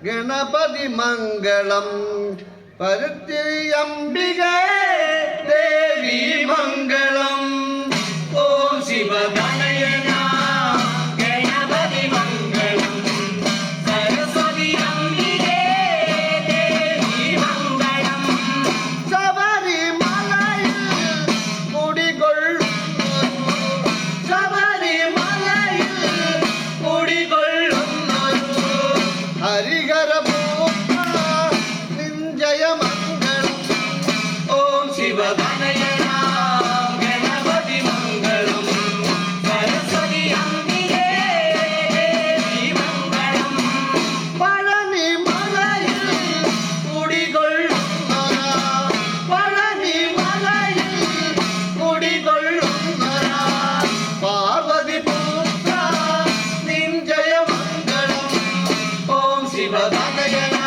ഗണപതി മംഗളം പരുത്തി അംബികേ ദേവി മംഗളം. ഓം ശിവഗണയന ഗണപതി മംഗളം സരസ്വതി അംബികേ ദേവി മംഗളം. ശബരിമലയിൽ കുടികൊള്ളുന്നു ശബരിമലയിൽ കുടികൊള്ളുന്നു ഹരിഹര ജയമംഗളം. ഓം ശിവഗണയന ഗണപതി മംഗളം സരസ്വതി അംബികേ ദേവി മംഗളം. പഴനി മലയിൽ കുടികൊള്ളുന്നോരാ പഴനി മലയിൽ കുടികൊള്ളുന്നോരാ പാർവതി പുത്ര നിൻ ജയമംഗളം. ഓം ശിവഗണയന